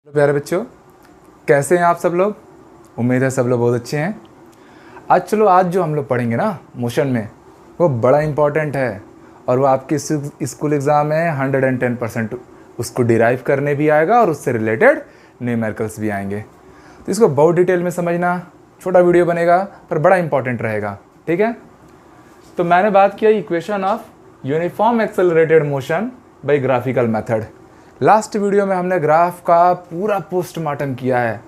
प्यारे बच्चों, कैसे हैं आप सब लोग। उम्मीद है सब लोग बहुत अच्छे हैं। आज जो हम लोग पढ़ेंगे ना मोशन में, वो बड़ा इम्पॉर्टेंट है और वो आपके स्कूल एग्ज़ाम में 110% उसको डिराइव करने भी आएगा और उससे रिलेटेड न्यूमेरिकल्स भी आएंगे। तो इसको बहुत डिटेल में समझना, छोटा वीडियो बनेगा पर बड़ा इंपॉर्टेंट रहेगा, ठीक है। तो मैंने बात किया equation of uniform accelerated motion by graphical method. Last video में हमने ग्राफ का पूरा पोस्टमार्टम किया है,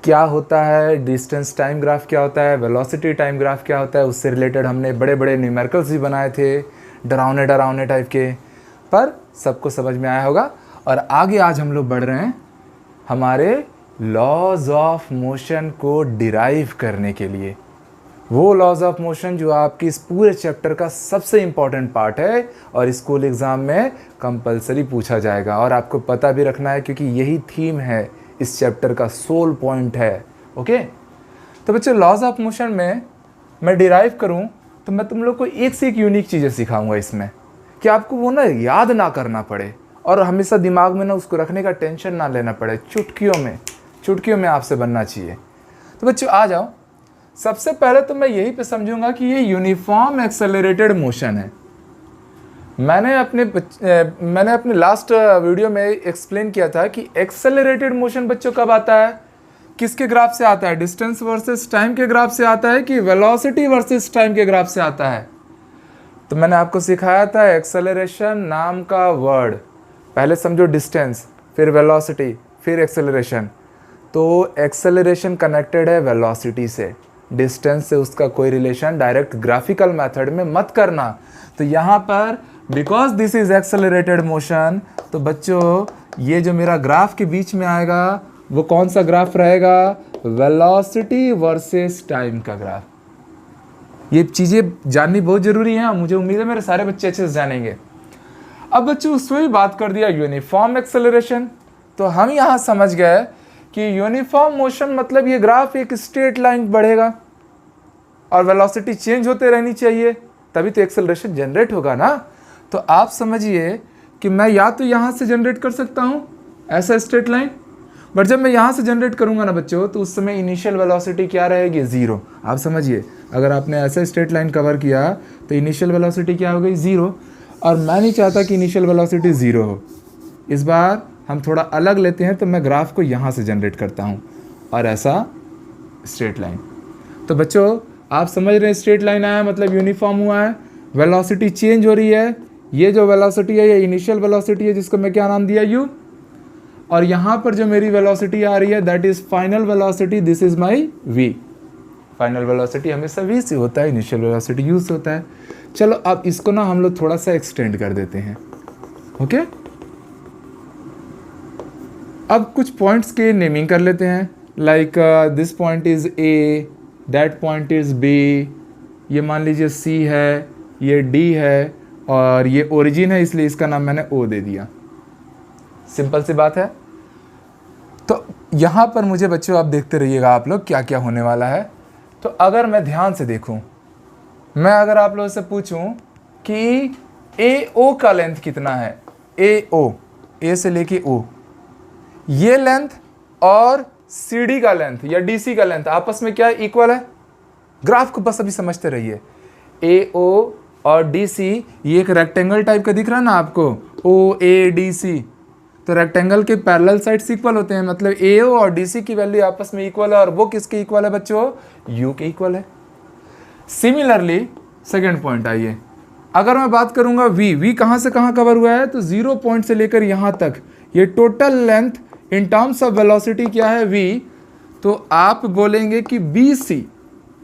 क्या होता है डिस्टेंस टाइम ग्राफ, क्या होता है वेलोसिटी टाइम ग्राफ, क्या होता है। उससे रिलेटेड हमने बड़े बड़े न्यूमेरिकल्स भी बनाए थे, डरावने टाइप के, पर सबको समझ में आया होगा। और आगे आज हम लोग बढ़ रहे हैं हमारे लॉज ऑफ मोशन को डिराइव करने के लिए। वो लॉज ऑफ मोशन जो आपकी इस पूरे चैप्टर का सबसे इम्पॉर्टेंट पार्ट है और स्कूल एग्ज़ाम में कंपलसरी पूछा जाएगा। और आपको पता भी रखना है क्योंकि यही थीम है इस चैप्टर का, सोल पॉइंट है। ओके, तो बच्चों लॉज ऑफ मोशन में मैं डिराइव करूं तो मैं तुम लोग को एक से एक यूनिक चीज़ें सिखाऊंगा इसमें, कि आपको वो ना याद ना करना पड़े और हमेशा दिमाग में ना उसको रखने का टेंशन ना लेना पड़े। चुटकियों में आपसे बनना चाहिए। तो बच्चों आ जाओ, सबसे पहले तो मैं यही पे समझूंगा कि ये यूनिफॉर्म एक्सेलरेटेड मोशन है। मैंने अपने लास्ट वीडियो में एक्सप्लेन किया था कि एक्सेलरेटेड मोशन बच्चों कब आता है, किसके ग्राफ से आता है, डिस्टेंस वर्सेस टाइम के ग्राफ से आता है कि वेलोसिटी वर्सेस टाइम के ग्राफ से आता है। तो मैंने आपको सिखाया था एक्सेलरेशन नाम का वर्ड, पहले समझो डिस्टेंस, फिर वेलोसिटी, फिर एक्सेलरेशन। तो एक्सेलरेशन कनेक्टेड है वेलोसिटी से, डिस्टेंस से उसका कोई रिलेशन डायरेक्ट ग्राफिकल मेथड में मत करना। तो यहाँ पर because this is accelerated motion, तो बच्चों ये जो मेरा ग्राफ के बीच में आएगा वो कौन सा ग्राफ रहेगा, वेलोसिटी वर्सेस टाइम का ग्राफ। ये चीज़ें जाननी बहुत ज़रूरी है, मुझे उम्मीद है मेरे सारे बच्चे अच्छे से जानेंगे। अब बच्चों उसमें भी बात कर दिया यूनिफॉर्म एक्सेलरेशन, तो हम यहाँ समझ गए कि यूनिफॉर्म मोशन मतलब ये ग्राफ एक स्ट्रेट लाइन बढ़ेगा और वेलोसिटी चेंज होते रहनी चाहिए, तभी तो एक्सेलरेशन जनरेट होगा ना। तो आप समझिए कि मैं या तो यहाँ से जनरेट कर सकता हूँ ऐसा स्ट्रेट लाइन, बट जब मैं यहाँ से जनरेट करूँगा ना बच्चों, तो उस समय इनिशियल वेलोसिटी क्या रहेगी, ज़ीरो। आप समझिए, अगर आपने ऐसा स्ट्रेट लाइन कवर किया तो इनिशियल वेलोसिटी क्या हो गई, ज़ीरो। और मैं नहीं चाहता कि इनिशियल वेलोसिटी ज़ीरो हो। इस बार हम थोड़ा अलग लेते हैं, तो मैं ग्राफ को यहाँ से जनरेट करता हूँ और ऐसा स्ट्रेट लाइन। तो बच्चों आप समझ रहे हैं, स्ट्रेट लाइन आया मतलब यूनिफॉर्म हुआ है, वेलोसिटी चेंज हो रही है। ये जो वेलोसिटी है ये इनिशियल वेलोसिटी है जिसको मैं क्या नाम दिया, यू। और यहाँ पर जो मेरी वेलोसिटी आ रही है that is final velocity, this is my V. Final velocity हमेशा वी से होता है, इनिशियल वेलोसिटी यू से होता है। चलो अब इसको ना हम लोग थोड़ा सा एक्सटेंड कर देते हैं। ओके, अब कुछ पॉइंट्स के नेमिंग कर लेते हैं, like this point is A, that point is B, ये मान लीजिए सी है, ये डी है और ये ओरिजिन है, इसलिए इसका नाम मैंने ओ दे दिया। सिंपल सी बात है। तो यहाँ पर मुझे बच्चों आप देखते रहिएगा आप लोग क्या क्या होने वाला है। तो अगर मैं ध्यान से देखूं, मैं अगर आप लोगों से पूछूं कि ए ओ का लेंथ कितना है, ए ओ, ए से लेके ओ, ये लेंथ और सी डी का लेंथ या डी सी का लेंथ आपस में क्या इक्वल है। ग्राफ को बस अभी समझते रहिए, ए ओ और डी सी, ये एक रेक्टेंगल टाइप का दिख रहा है ना आपको, ओ ए डी सी। तो रेक्टेंगल के पैरेलल साइड्स इक्वल होते हैं, मतलब ए ओ और डी सी की वैल्यू आपस में इक्वल है। और वो किसके इक्वल है बच्चों, यू के इक्वल है। सिमिलरली सेकेंड पॉइंट आइए, अगर मैं बात करूंगा वी कहाँ से कहाँ कवर हुआ है, तो 0 पॉइंट से लेकर यहाँ तक ये total length in terms of velocity क्या है, वी। तो आप बोलेंगे कि बी सी,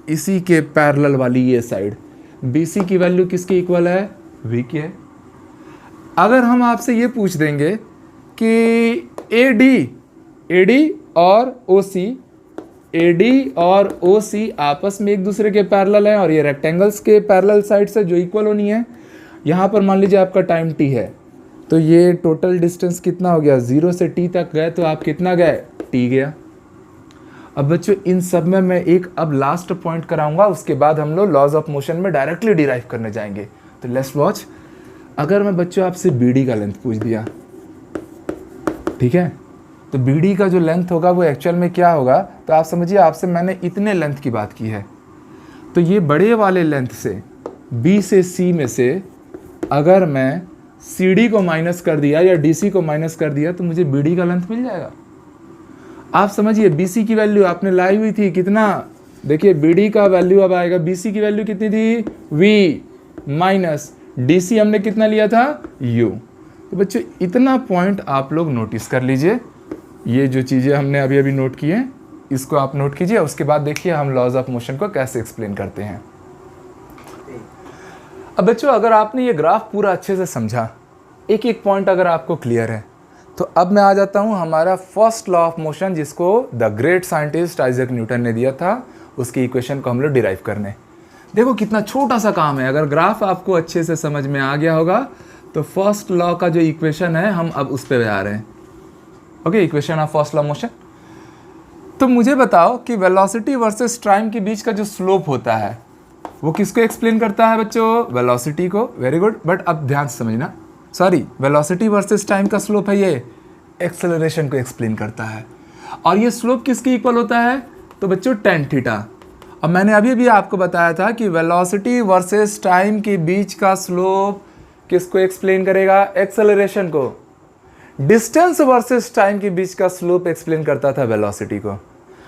इसी के पैरेलल वाली ये साइड, बी सी की वैल्यू किसकी इक्वल है, वी की है। अगर हम आपसे ये पूछ देंगे कि ए डी और ओ सी, ए डी और ओ सी आपस में एक दूसरे के पैरेलल हैं और ये रेक्टेंगल्स के पैरेलल साइड से जो इक्वल होनी है, यहाँ पर मान लीजिए आपका टाइम टी है, तो ये टोटल डिस्टेंस कितना हो गया, 0 से टी तक गए तो आप कितना गए, टी गया। अब बच्चों इन सब में मैं एक अब लास्ट पॉइंट कराऊंगा, उसके बाद हम लोग लॉज ऑफ मोशन में डायरेक्टली डिराइव करने जाएंगे। तो लेट्स वॉच। अगर मैं बच्चों आपसे बीडी का लेंथ पूछ दिया, ठीक है, तो बी डी का जो लेंथ होगा वो एक्चुअल में क्या होगा, तो आप समझिए आपसे मैंने इतने लेंथ की बात की है, तो ये बड़े वाले लेंथ से बी से सी में से अगर मैं सी डी को माइनस कर दिया या डी सी को माइनस कर दिया तो मुझे बी डी का लेंथ मिल जाएगा। आप समझिए बी सी की वैल्यू आपने लाई हुई थी कितना, देखिए बी डी का वैल्यू अब आएगा, बी सी की वैल्यू कितनी थी वी माइनस डी सी हमने कितना लिया था यू। तो बच्चों इतना पॉइंट आप लोग नोटिस कर लीजिए, ये जो चीज़ें हमने अभी अभी नोट की हैं इसको आप नोट कीजिए, उसके बाद देखिए हम लॉज ऑफ मोशन को कैसे एक्सप्लेन करते हैं। अब बच्चों अगर आपने ये ग्राफ पूरा अच्छे से समझा, एक एक पॉइंट अगर आपको क्लियर है, तो अब मैं आ जाता हूँ हमारा फर्स्ट लॉ ऑफ मोशन जिसको the great scientist Isaac Newton ने दिया था, उसकी इक्वेशन को हम लोग डिराइव करने। देखो कितना छोटा सा काम है, अगर ग्राफ आपको अच्छे से समझ में आ गया होगा तो फर्स्ट लॉ का जो इक्वेशन है हम अब उस पर आ रहे हैं। Okay, equation of first law motion. तो मुझे बताओ कि वेलोसिटी वर्सेस टाइम के बीच का जो स्लोप होता है वो किसको एक्सप्लेन करता है बच्चों, वेलोसिटी को। वेरी गुड, बट अब ध्यान से समझना, सॉरी वेलोसिटी वर्सेस टाइम का स्लोप है ये एक्सेलरेशन को एक्सप्लेन करता है। और ये स्लोप किसके इक्वल होता है, तो बच्चों tan थीटा। अब मैंने अभी भी आपको बताया था कि वेलोसिटी वर्सेस टाइम के बीच का स्लोप किसको एक्सप्लेन करेगा, एक्सेलरेशन को। डिस्टेंस वर्सेस टाइम के बीच का स्लोप एक्सप्लेन करता था वेलोसिटी को।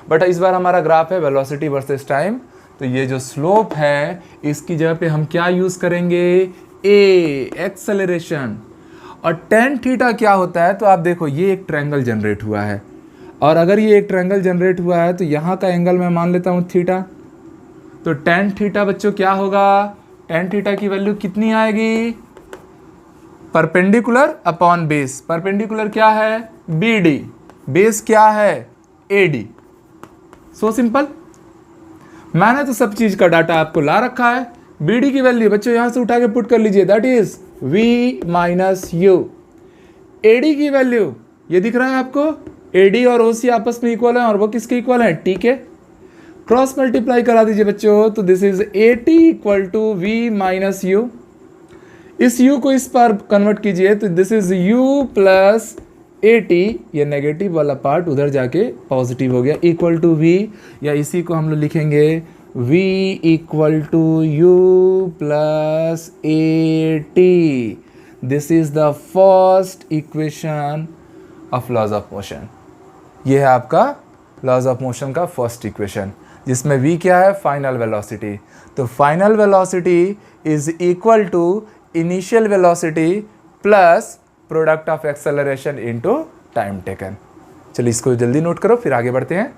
बट इस बार हमारा ग्राफ है वेलोसिटी वर्सेस टाइम, तो ये जो स्लोप है इसकी जगह पे हम क्या यूज करेंगे, ए एक्सेलरेशन। और tan थीटा क्या होता है, तो आप देखो ये एक ट्रायंगल जनरेट हुआ है, और अगर ये एक ट्रायंगल जनरेट हुआ है तो यहाँ का एंगल मैं मान लेता हूँ थीटा। तो tan थीटा बच्चों क्या होगा, tan थीटा की वैल्यू कितनी आएगी, परपेंडिकुलर अपॉन बेस। परपेंडिकुलर क्या है, बी डी, बेस क्या है, ए डी। So simple. मैंने तो सब चीज का डाटा आपको ला रखा है। बी डी की वैल्यू बच्चों यहां से उठा के पुट कर लीजिए, that is V minus U. A D की वैल्यू ये दिख रहा है आपको, ए डी और ओ सी आपस में इक्वल है, और वो किसके इक्वल है, टी के। क्रॉस मल्टीप्लाई करा दीजिए बच्चों, तो this is A T equal to V minus U. इस u को इस पर कन्वर्ट कीजिए, तो this is u plus A T, ये नेगेटिव वाला पार्ट उधर जाके पॉजिटिव हो गया, इक्वल टू v, या इसी को हम लोग लिखेंगे v equal to u plus A T. This is the first equation of laws of motion. ये है आपका लॉज ऑफ मोशन का फर्स्ट इक्वेशन, जिसमें v क्या है, फाइनल वेलोसिटी। तो final velocity is equal to initial velocity plus product of acceleration into time taken. चलिए इसको जल्दी नोट करो, फिर आगे बढ़ते हैं।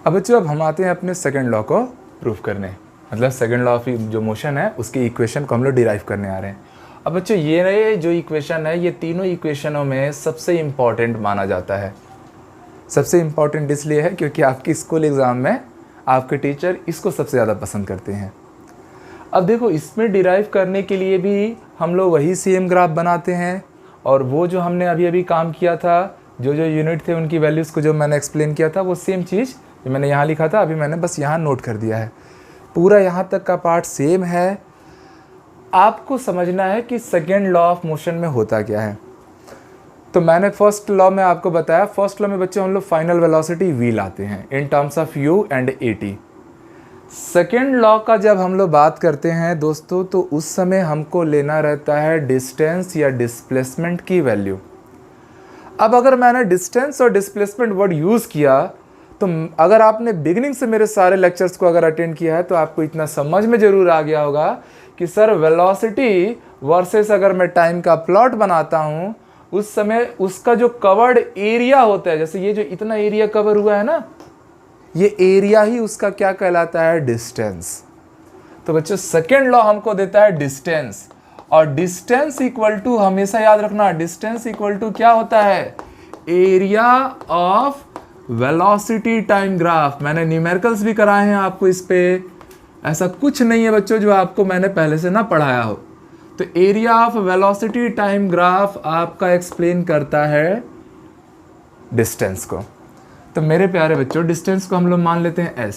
अब बच्चों अब हम आते हैं अपने सेकंड लॉ को प्रूफ करने, मतलब सेकंड लॉ ऑफ जो मोशन है उसकी इक्वेशन को हम लोग डिराइव करने आ रहे हैं। अब बच्चों ये जो इक्वेशन है, ये तीनों इक्वेशनों में सबसे इम्पॉर्टेंट माना जाता है। सबसे इम्पॉर्टेंट इसलिए है क्योंकि आपकी स्कूल एग्ज़ाम में आपके टीचर इसको सबसे ज़्यादा पसंद करते हैं। अब देखो इसमें डिराइव करने के लिए भी हम लोग वही सेम ग्राफ बनाते हैं, और वो जो हमने अभी अभी काम किया था, जो जो यूनिट थे उनकी वैल्यूज़ को जो मैंने एक्सप्लेन किया था, वो सेम चीज़ जो मैंने यहाँ लिखा था अभी मैंने बस यहाँ नोट कर दिया है। पूरा यहाँ तक का पार्ट सेम है। आपको समझना है कि सेकेंड लॉ ऑफ मोशन में होता क्या है। तो मैंने फर्स्ट लॉ में आपको बताया, फर्स्ट लॉ में बच्चे हम लोग फाइनल वेलोसिटी v लाते हैं in terms of u and A T. Second law का जब हम लोग बात करते हैं दोस्तों, तो उस समय हमको लेना रहता है डिस्टेंस या डिस्प्लेसमेंट की वैल्यू। अब अगर मैंने डिस्टेंस और डिस्प्लेसमेंट वर्ड यूज़ किया, तो अगर आपने बिगिनिंग से मेरे सारे लेक्चर्स को अगर अटेंड किया है तो आपको इतना समझ में ज़रूर आ गया होगा कि सर वेलोसिटी वर्सेस अगर मैं टाइम का प्लॉट बनाता हूँ, उस समय उसका जो कवर्ड एरिया होता है, जैसे ये जो इतना एरिया कवर हुआ है ना, ये एरिया ही उसका क्या कहलाता है, डिस्टेंस। तो बच्चों सेकेंड लॉ हमको देता है डिस्टेंस, और डिस्टेंस इक्वल टू हमेशा याद रखना, डिस्टेंस इक्वल टू क्या होता है, area of velocity time graph. मैंने न्यूमेरिकल्स भी कराए हैं आपको इस पे, ऐसा कुछ नहीं है बच्चों जो आपको मैंने पहले से ना पढ़ाया हो। तो area of velocity time graph आपका एक्सप्लेन करता है डिस्टेंस को। तो मेरे प्यारे बच्चों डिस्टेंस को हम लोग मान लेते हैं s।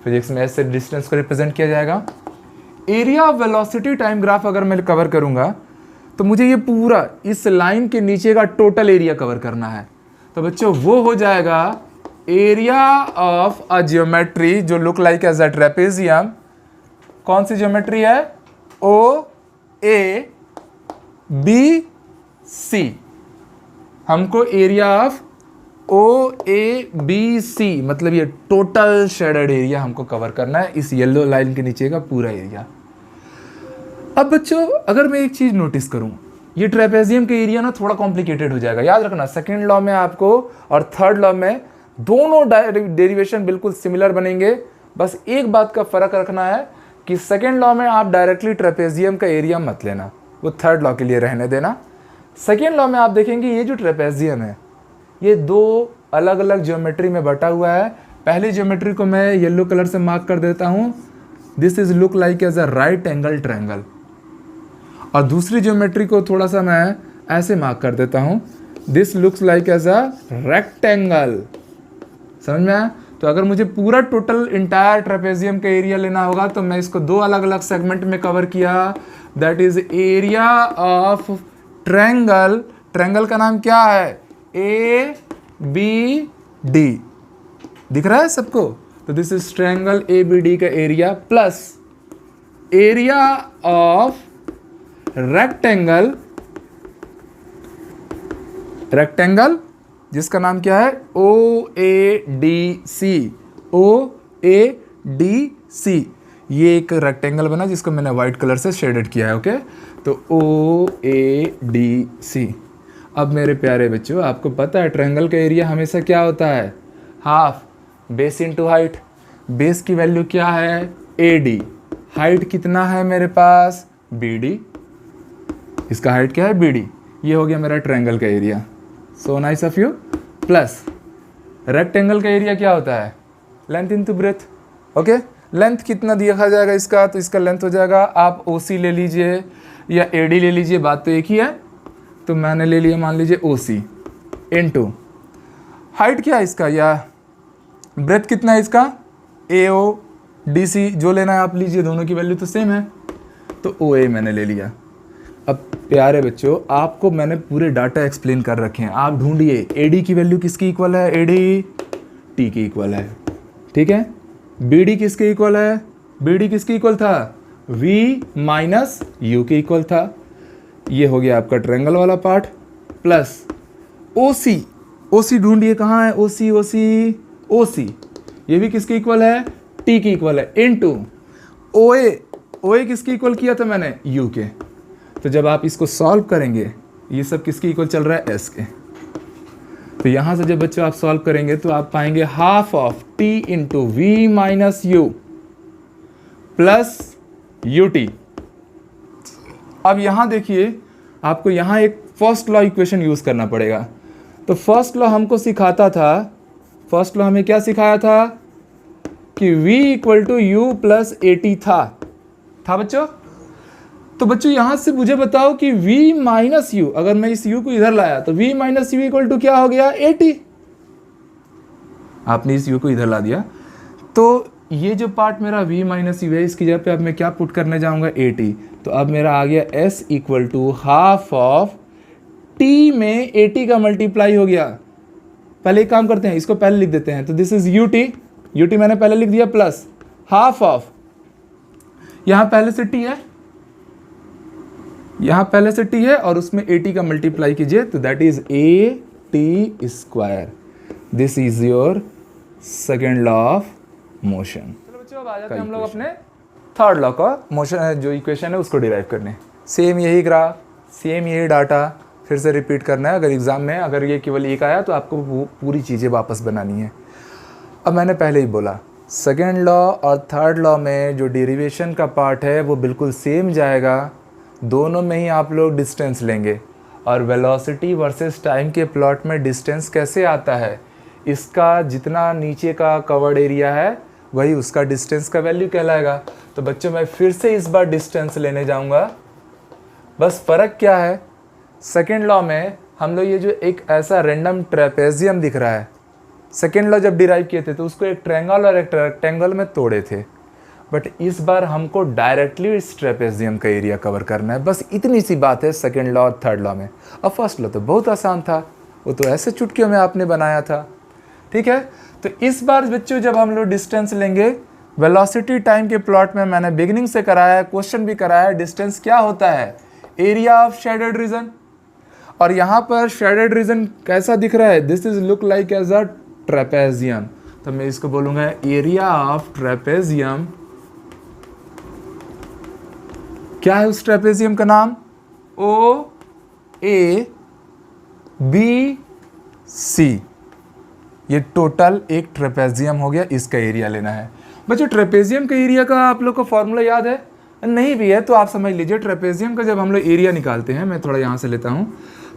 फिजिक्स में s से डिस्टेंस को रिप्रेजेंट किया जाएगा। Area of velocity time graph अगर मैं कवर करूंगा, तो तो मुझे ये पूरा इस लाइन के नीचे का टोटल एरिया कवर करना है। तो बच्चों वो हो जाएगा एरिया ऑफ अ ज्योमेट्री जो look like as a trapezium. कौन सी ज्योमेट्री है? O A B C. हमको area of O A B C मतलब ये टोटल शेडेड एरिया हमको कवर करना है, इस येलो लाइन के नीचे का पूरा एरिया। अब बच्चों अगर मैं एक चीज नोटिस करूं, ये ट्रेपेजियम के एरिया ना थोड़ा कॉम्प्लिकेटेड हो जाएगा। याद रखना सेकंड लॉ में आपको और थर्ड लॉ में दोनों डेरिवेशन बिल्कुल सिमिलर बनेंगे, बस एक बात का फर्क रखना है कि सेकंड लॉ में आप डायरेक्टली ट्रेपेजियम का एरिया मत लेना, वो थर्ड लॉ के लिए रहने देना। सेकेंड लॉ में आप देखेंगे ये जो ट्रेपेजियम है ये दो अलग अलग ज्योमेट्री में बटा हुआ है। पहली ज्योमेट्री को मैं येलो कलर से मार्क कर देता हूं, this is look like as a right angle triangle. और दूसरी ज्योमेट्री को थोड़ा सा मैं ऐसे मार्क कर देता हूं, this looks like as a rectangle. समझ में आया? तो अगर मुझे पूरा टोटल इंटायर ट्रेपेजियम का एरिया लेना होगा तो मैं इसको दो अलग अलग सेगमेंट में कवर किया, that is area of triangle. Triangle का नाम क्या है? A B D. दिख रहा है सबको? तो this is triangle A B D का area plus area of rectangle, rectangle जिसका नाम क्या है? O A D C. O A D C ये एक रेक्टेंगल बना जिसको मैंने व्हाइट कलर से शेडेड किया है। ओके, तो ओ ए डी सी। अब मेरे प्यारे बच्चों आपको पता है ट्रायंगल का एरिया हमेशा क्या होता है? Half base into height. Base की वैल्यू क्या है? A D. हाइट कितना है मेरे पास? B D. इसका हाइट क्या है? B D. ये हो गया मेरा ट्रायंगल का area. So nice of you. Plus rectangle का एरिया क्या होता है? Length into breadth. Okay, length कितना देखा जाएगा इसका? तो इसका लेंथ हो जाएगा, आप ओ सी ले लीजिए या ए डी ले लीजिए, बात तो एक ही है। तो मैंने ले लिया मान लीजिए ओ सी इनटू हाइट क्या है इसका या ब्रेथ कितना है इसका? ए ओ डी सी। जो लेना है आप लीजिए, दोनों की वैल्यू तो सेम है। तो ओ ए मैंने ले लिया। अब प्यारे बच्चों आपको मैंने पूरे डाटा एक्सप्लेन कर रखे हैं, आप ढूंढिए ए डी की वैल्यू किसकी इक्वल है? ए डी टी की इक्वल है। ठीक है, बी डी किसके इक्वल है? बी डी किसके इक्वल था? v माइनस यू के इक्वल था। ये हो गया आपका ट्रायंगल वाला पार्ट। प्लस ओ सी। ओ सी ढूंढिए कहाँ है? ओ सी ओ सी ओ सी ये भी किसके इक्वल है? टी की इक्वल है। इनटू ओ ए। ओ ए किसके इक्वल किया था मैंने? यू के। तो जब आप इसको सॉल्व करेंगे ये सब किसके इक्वल चल रहा है? एस के। तो यहां से जब बच्चों आप सॉल्व करेंगे तो आप पाएंगे half of T into V minus U plus U T. अब यहां देखिए आपको यहां एक फर्स्ट लॉ इक्वेशन यूज करना पड़ेगा। तो फर्स्ट लॉ हमको सिखाता था, फर्स्ट लॉ हमें क्या सिखाया था कि v equal to u plus A t था बच्चों। तो बच्चों यहां से मुझे बताओ कि v माइनस यू, अगर मैं इस u को इधर लाया तो v minus u equal to क्या हो गया? A t. आपने इस u को इधर ला दिया तो ये जो पार्ट मेरा v माइनस यू है इसकी जगह पे अब मैं क्या पुट करने जाऊंगा? A t. तो अब मेरा आ गया s equal to half of t में ए टी का मल्टीप्लाई हो गया। पहले एक काम करते हैं, इसको पहले लिख देते हैं। तो दिस इज यू टी मैंने पहले लिख दिया प्लस हाफ ऑफ, यहां पहले से t है, यहां पहले से t है और उसमें ए टी का मल्टीप्लाई कीजिए तो that is A T square. This is your second law of motion. चलो बच्चों अब आ जाते हैं हम लोग अपने थर्ड लॉ का मोशन जो इक्वेशन है उसको डिराइव करने। सेम यही ग्राफ, सेम यही डाटा फिर से रिपीट करना है। अगर एग्जाम में अगर ये केवल एक आया तो आपको पूरी चीज़ें वापस बनानी है। अब मैंने पहले ही बोला सेकेंड लॉ और थर्ड लॉ में जो डेरिवेशन का पार्ट है वो बिल्कुल सेम जाएगा, दोनों में ही आप लोग डिस्टेंस लेंगे। और वेलोसिटी वर्सेस टाइम के प्लॉट में डिस्टेंस कैसे आता है? इसका जितना नीचे का कवर्ड एरिया है वही उसका डिस्टेंस का वैल्यू कहलाएगा। तो बच्चों मैं फिर से इस बार डिस्टेंस लेने जाऊंगा, बस फ़र्क क्या है? सेकेंड लॉ में हम लोग ये जो एक ऐसा रैंडम ट्रेपेजियम दिख रहा है, सेकेंड लॉ जब डिराइव किए थे तो उसको एक ट्रायंगल और एक रेक्टेंगल में तोड़े थे। बट इस बार हमको डायरेक्टली इस ट्रेपेजियम का एरिया कवर करना है। बस इतनी सी बात है सेकेंड लॉ और थर्ड लॉ में। और फर्स्ट लॉ तो बहुत आसान था, वो तो ऐसे चुटकियों में आपने बनाया था। ठीक है, तो इस बार बच्चों जब हम लोग डिस्टेंस लेंगे, वेलोसिटी टाइम के प्लॉट में मैंने बिगिनिंग से कराया है, क्वेश्चन भी कराया है, डिस्टेंस क्या होता है, एरिया ऑफ शेडेड रीजन। और यहाँ पर शेडेड रीजन कैसा दिख रहा है, this is look like as a trapezium, तो मैं इसको बोलूंगा एरिया ऑफ ट्रेपेजियम। क्या है उस ट्रेपेजियम का नाम, ओ ए बी सी। ये टोटल एक ट्रेपेजियम हो गया, इसका एरिया लेना है। बच्चों ट्रेपेजियम का एरिया का आप लोग को फॉर्मूला याद है, नहीं भी है तो आप समझ लीजिए। ट्रेपेजियम का जब हम लोग एरिया निकालते हैं, मैं थोड़ा यहाँ से लेता हूँ,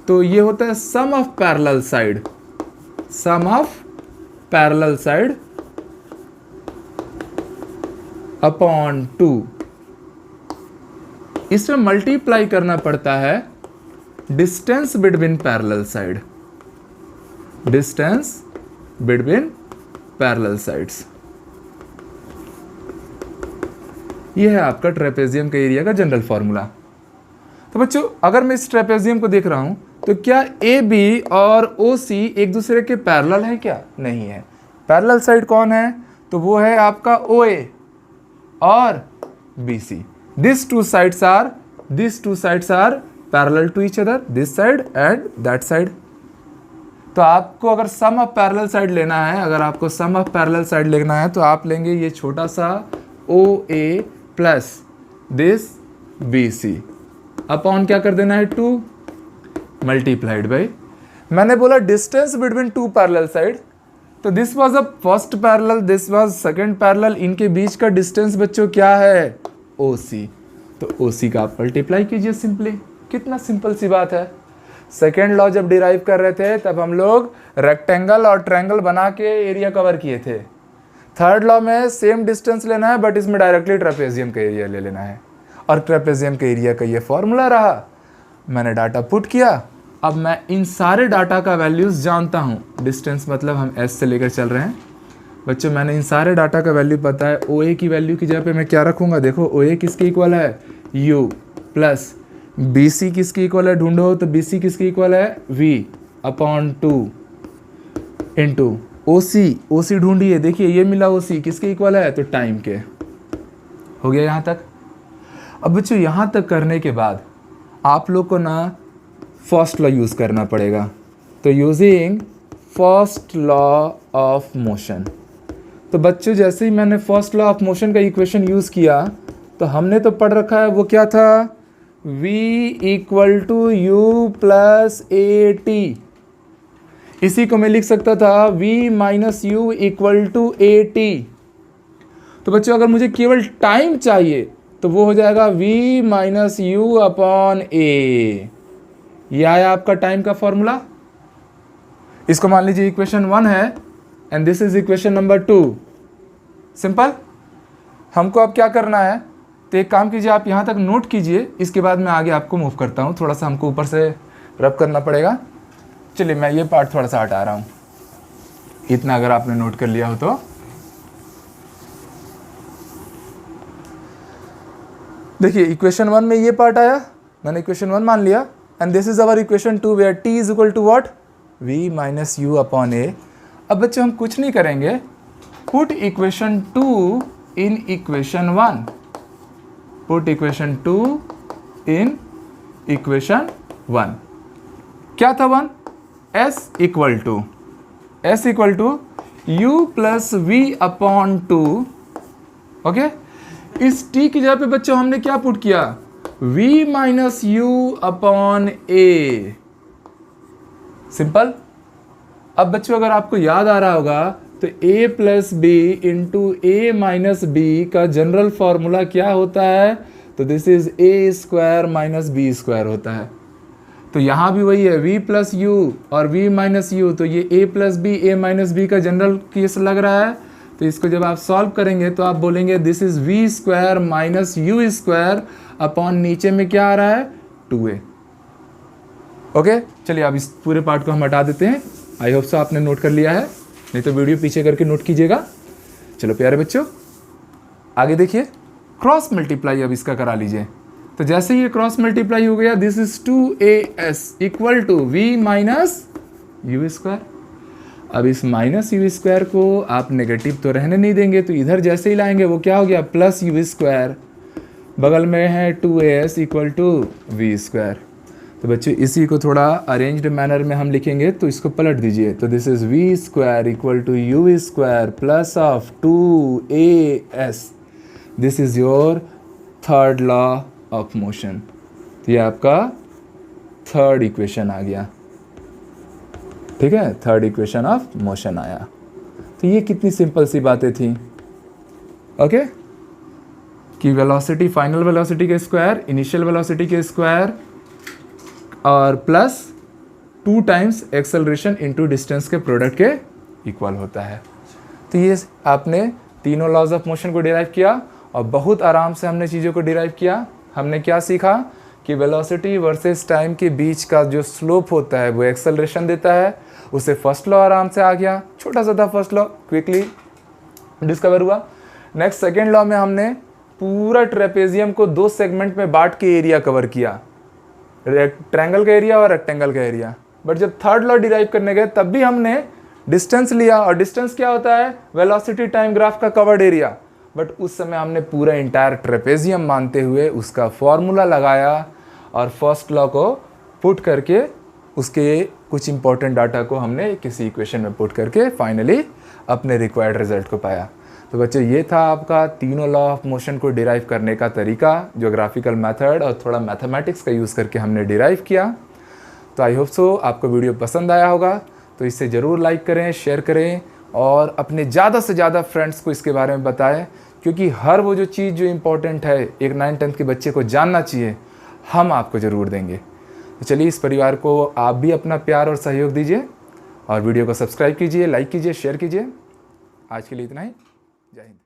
तो ये होता है sum of parallel side, sum of parallel side upon 2। इसमें मल्टीप्लाई करना पड़ता है distance between parallel side, distance between parallel sides. यह है आपका ट्रेपेजियम के एरिया का जनरल फॉर्मूला। तो बच्चों अगर मैं इस ट्रेपेजियम को देख रहा हूं तो क्या ए बी और ओ सी एक दूसरे के पैरेलल हैं क्या, नहीं है। पैरेलल साइड कौन है, तो वो है आपका ओ ए और B C. This two sides are parallel to each other, this side and that side. तो आपको अगर सम ऑफ पैरेलल साइड लेना है, अगर आपको सम ऑफ पैरेलल साइड लेना है तो आप लेंगे ये छोटा सा O A plus this B C upon क्या कर देना है 2 मल्टीप्लाइड बाई, मैंने बोला डिस्टेंस बिटवीन 2 पैरेलल साइड, तो this was a first parallel, this was second parallel, इनके बीच का डिस्टेंस बच्चों क्या है, ओ सी। तो ओ सी का आप मल्टीप्लाई कीजिए सिंपली, कितना सिंपल सी बात है। सेकेंड लॉ जब डिराइव कर रहे थे तब हम लोग रेक्टेंगल और ट्रायंगल बना के एरिया कवर किए थे। थर्ड लॉ में सेम डिस्टेंस लेना है बट इसमें डायरेक्टली ट्रेपेजियम का एरिया ले लेना है, और ट्रेपेजियम के एरिया का ये फॉर्मूला रहा। मैंने डाटा पुट किया, अब मैं इन सारे डाटा का वैल्यूज जानता हूँ। डिस्टेंस मतलब हम एस से लेकर चल रहे हैं बच्चों, मैंने इन सारे डाटा का वैल्यू पता है। ओ ए की वैल्यू की जगह पे मैं क्या रखूँगा, देखो ओ ए किसके इक्वल है, यू प्लस बी सी किसकी इक्वल है, ढूंढो तो बी सी किसकी इक्वल है, वी अपॉन 2 इंटू ओ सी ढूंढिए, देखिए ये मिला ओ सी किसके इक्वल है, तो टाइम के। हो गया यहाँ तक। अब बच्चों यहाँ तक करने के बाद आप लोग को ना फर्स्ट लॉ यूज़ करना पड़ेगा। तो using first law of motion, तो बच्चों जैसे ही मैंने फर्स्ट लॉ ऑफ मोशन का इक्वेशन यूज़ किया तो हमने तो पढ़ रखा है, वो क्या था, v equal to u plus A t. इसी को मैं लिख सकता था v minus u equal to a t. तो बच्चों अगर मुझे केवल टाइम चाहिए तो वो हो जाएगा v माइनस यू अपॉन ए। यह आया आपका टाइम का फॉर्मूला। इसको मान लीजिए इक्वेशन 1 है and this is equation number 2। Simple. हमको अब क्या करना है, तो एक काम कीजिए, आप यहाँ तक नोट कीजिए, इसके बाद मैं आगे आपको मूव करता हूँ। थोड़ा सा हमको ऊपर से रब करना पड़ेगा। चलिए मैं ये पार्ट थोड़ा सा हटा रहा हूँ, इतना अगर आपने नोट कर लिया हो तो। देखिए इक्वेशन 1 में ये पार्ट आया, मैंने इक्वेशन 1 मान लिया and this is our equation 2 where t is equal to what, v minus u upon a. अब बच्चों हम कुछ नहीं करेंगे, put equation 2 in equation 1, put equation 2 in equation 1। क्या था 1, s equal to u plus v upon 2। Okay, इस t की जगह पे बच्चों हमने क्या पुट किया, v माइनस यू अपॉन ए। सिंपल। अब बच्चों अगर आपको याद आ रहा होगा तो a plus b into a minus b का जनरल फॉर्मूला क्या होता है, तो this is a square minus b square होता है। तो यहाँ भी वही है, v प्लस यू और v माइनस यू, तो ये a plus b a minus b का जनरल केस लग रहा है। तो इसको जब आप सॉल्व करेंगे तो आप बोलेंगे this is v square minus u square upon नीचे में क्या आ रहा है, 2a। ओके, चलिए अब इस पूरे पार्ट को हम हटा देते हैं। आई होप सो आपने नोट कर लिया है, नहीं तो वीडियो पीछे करके नोट कीजिएगा। चलो प्यारे बच्चों, आगे देखिए क्रॉस मल्टीप्लाई अब इसका करा लीजिए। तो जैसे ही ये क्रॉस मल्टीप्लाई हो गया, this is 2as equal to v minus u square. अब इस माइनस यू स्क्वायर को आप नेगेटिव तो रहने नहीं देंगे, तो इधर जैसे ही लाएंगे वो क्या हो गया, प्लस यू स्क्वायर, बगल में है 2as equal to we square. तो बच्चों इसी को थोड़ा अरेंज्ड मैनर में हम लिखेंगे, तो इसको पलट दीजिए। तो this is v square equal to u square plus of 2as। This is your third law of motion. तो ये आपका थर्ड इक्वेशन आ गया, ठीक है, थर्ड इक्वेशन ऑफ मोशन आया। तो ये कितनी सिंपल सी बातें थी, ओके, कि वेलोसिटी, फाइनल वेलोसिटी के स्क्वायर, इनिशियल वेलोसिटी के स्क्वायर और plus 2 times acceleration into distance के प्रोडक्ट के इक्वल होता है। तो ये आपने तीनों लॉज ऑफ मोशन को डिराइव किया और बहुत आराम से हमने चीज़ों को डिराइव किया। हमने क्या सीखा कि वेलोसिटी वर्सेस टाइम के बीच का जो स्लोप होता है वो एक्सेलरेशन देता है। उसे फर्स्ट लॉ आराम से आ गया, छोटा सा था फर्स्ट लॉ, क्विकली डिस्कवर हुआ। नेक्स्ट सेकेंड लॉ में हमने पूरा ट्रेपेजियम को 2 सेगमेंट में बांट के एरिया कवर किया, ट्रायंगल का एरिया और रेक्टेंगल का एरिया। बट जब थर्ड लॉ डिराइव करने गए तब भी हमने डिस्टेंस लिया, और डिस्टेंस क्या होता है, वेलोसिटी टाइम ग्राफ का कवर्ड एरिया। बट उस समय हमने पूरा इंटायर ट्रेपेजियम मानते हुए उसका फॉर्मूला लगाया और फर्स्ट लॉ को पुट करके उसके कुछ इंपॉर्टेंट डाटा को हमने किसी इक्वेशन में पुट करके फाइनली अपने रिक्वायर्ड रिजल्ट को पाया। तो बच्चों ये था आपका तीनों लॉ ऑफ मोशन को डिराइव करने का तरीका, जो ग्राफिकल मेथड और थोड़ा मैथमेटिक्स का यूज़ करके हमने डिराइव किया। तो आई होप सो आपको वीडियो पसंद आया होगा। तो इसे ज़रूर लाइक करें, शेयर करें और अपने ज़्यादा से ज़्यादा फ्रेंड्स को इसके बारे में बताएं, क्योंकि हर वो जो चीज़ जो इम्पोर्टेंट है एक 9th-10th के बच्चे को जानना चाहिए, हम आपको ज़रूर देंगे। तो चलिए इस परिवार को आप भी अपना प्यार और सहयोग दीजिए और वीडियो को सब्सक्राइब कीजिए, लाइक कीजिए, शेयर कीजिए। आज के लिए इतना ही। जय हिंद।